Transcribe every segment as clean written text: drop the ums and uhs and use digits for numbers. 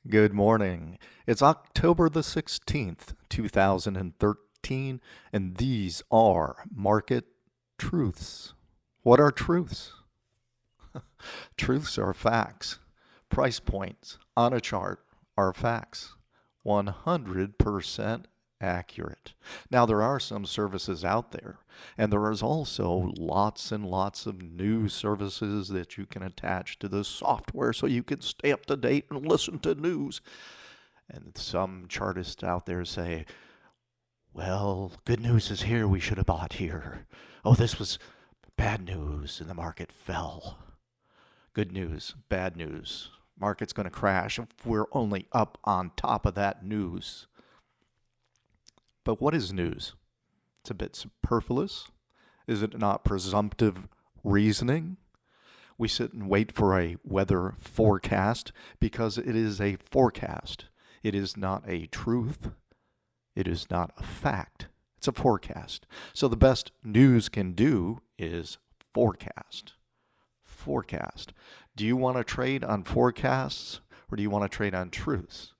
Good morning. It's October the 16th, 2013, and these are market truths. What are truths? Truths are facts. Price points on a chart are facts. 100% accurate. Now, there are some services out there, and there is also lots and lots of new services that you can attach to the software so you can stay up to date and listen to news. And some chartists out there say, well, good news is here, we should have bought here. Oh, this was bad news and the market fell. Good news, bad news. Market's going to crash if we're only up on top of that news. But what is news? It's a bit superfluous. Is it not presumptive reasoning? We sit and wait for a weather forecast because it is a forecast. It is not a truth. It is not a fact. It's a forecast. So the best news can do is forecast. Forecast. Do you want to trade on forecasts or do you want to trade on truths?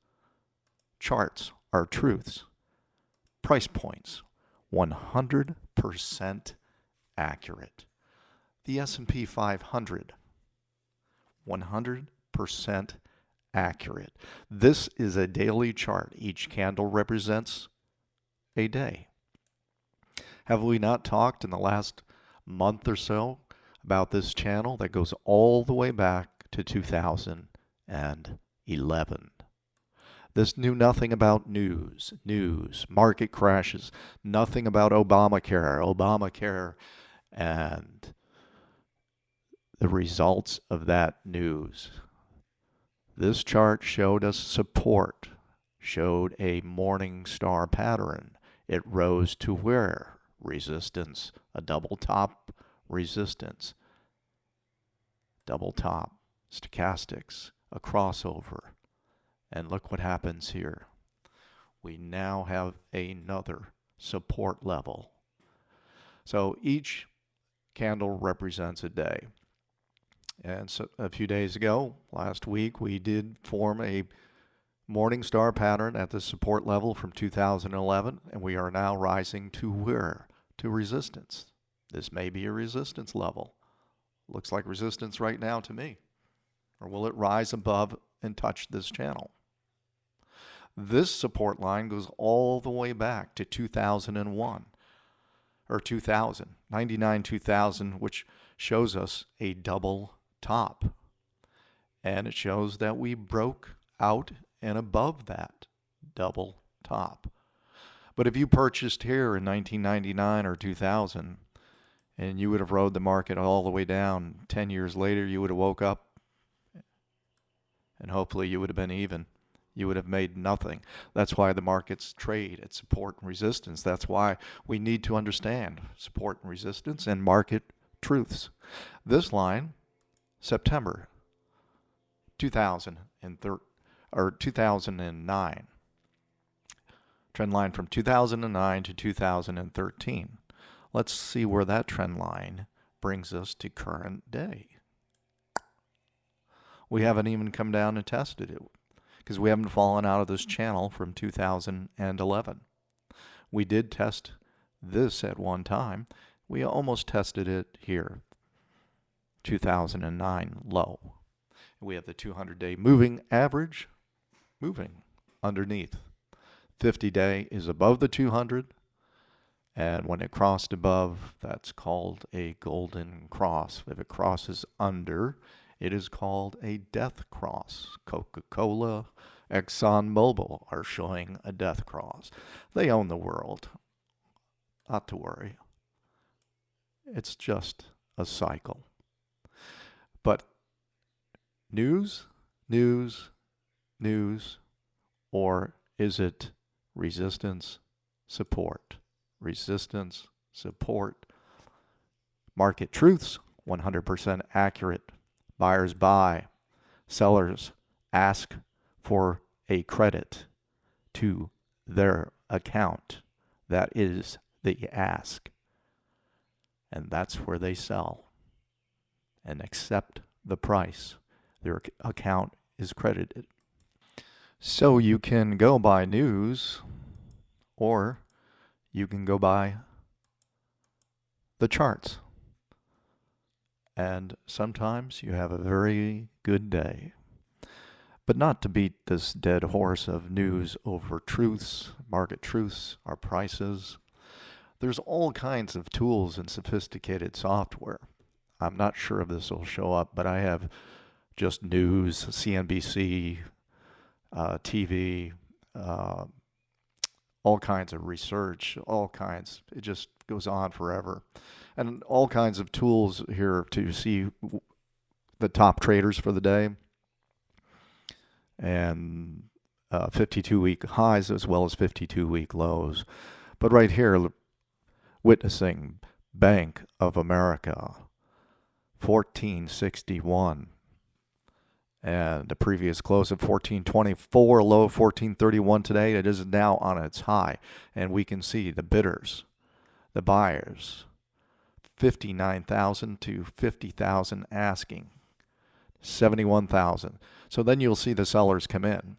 Charts are truths. Price points, 100% accurate. The S&P 500, 100% accurate. This is a daily chart. Each candle represents a day. Have we not talked in the last month or so about this channel that goes all the way back to 2011? This knew nothing about news, market crashes, nothing about Obamacare, and the results of that news. This chart showed us support, showed a morning star pattern. It rose to where? Resistance, a double top resistance, double top, stochastics, a crossover. And look what happens here. We now have another support level. So each candle represents a day. And so a few days ago, last week, we did form a morning star pattern at the support level from 2011, and we are now rising to where? To resistance. This may be a resistance level. Looks like resistance right now to me. Or will it rise above and touch this channel? This support line goes all the way back to 2001 or 2000, 99, 2000, which shows us a double top. And it shows that we broke out and above that double top. But if you purchased here in 1999 or 2000 and you would have rode the market all the way down, 10 years later you would have woke up and hopefully you would have been even. You would have made nothing. That's why the markets trade at support and resistance. That's why we need to understand support and resistance and market truths. This line, September 2009. Trend line from 2009 to 2013. Let's see where that trend line brings us to current day. We haven't even come down and tested it, because we haven't fallen out of this channel from 2011. We did test this at one time. We almost tested it here, 2009 low. We have the 200-day moving average moving underneath. 50-day is above the 200, and when it crossed above, that's called a golden cross. If it crosses under, it is called a death cross. Coca-Cola, ExxonMobil are showing a death cross. They own the world. Not to worry. It's just a cycle. But news, or is it resistance, support? Resistance, support. Market truths, 100% accurate. Buyers buy, sellers ask for a credit to their account. That is the ask. And that's where they sell and accept the price. Their account is credited. So you can go by news, or you can go by the charts. And sometimes you have a very good day. But not to beat this dead horse of news over truths, market truths, our prices. There's all kinds of tools and sophisticated software. I'm not sure if this will show up, but I have just news, CNBC, TV, uh, all kinds of research, all kinds. It just goes on forever. And all kinds of tools here to see the top traders for the day and 52-week highs as well as 52-week lows. But right here, witnessing Bank of America, 1461. And the previous close of 1424, low of 1431 today. It is now on its high. And we can see the bidders, the buyers, 59,000 to 50,000 asking, 71,000. So then you'll see the sellers come in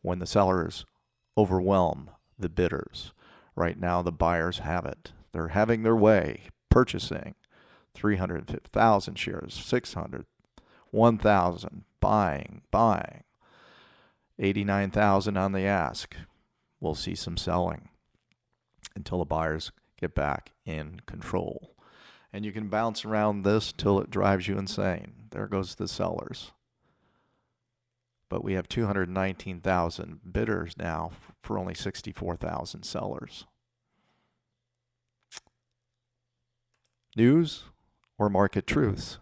when the sellers overwhelm the bidders. Right now, the buyers have it. They're having their way, purchasing 350,000 shares, 600, 1,000, buying, 89,000 on the ask. We'll see some selling until the buyers get back in control. And you can bounce around this till it drives you insane. There goes the sellers. But we have 219,000 bidders now for only 64,000 sellers. News or market truths?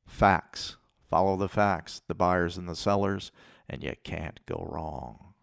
Facts. Follow the facts, the buyers and the sellers, and you can't go wrong.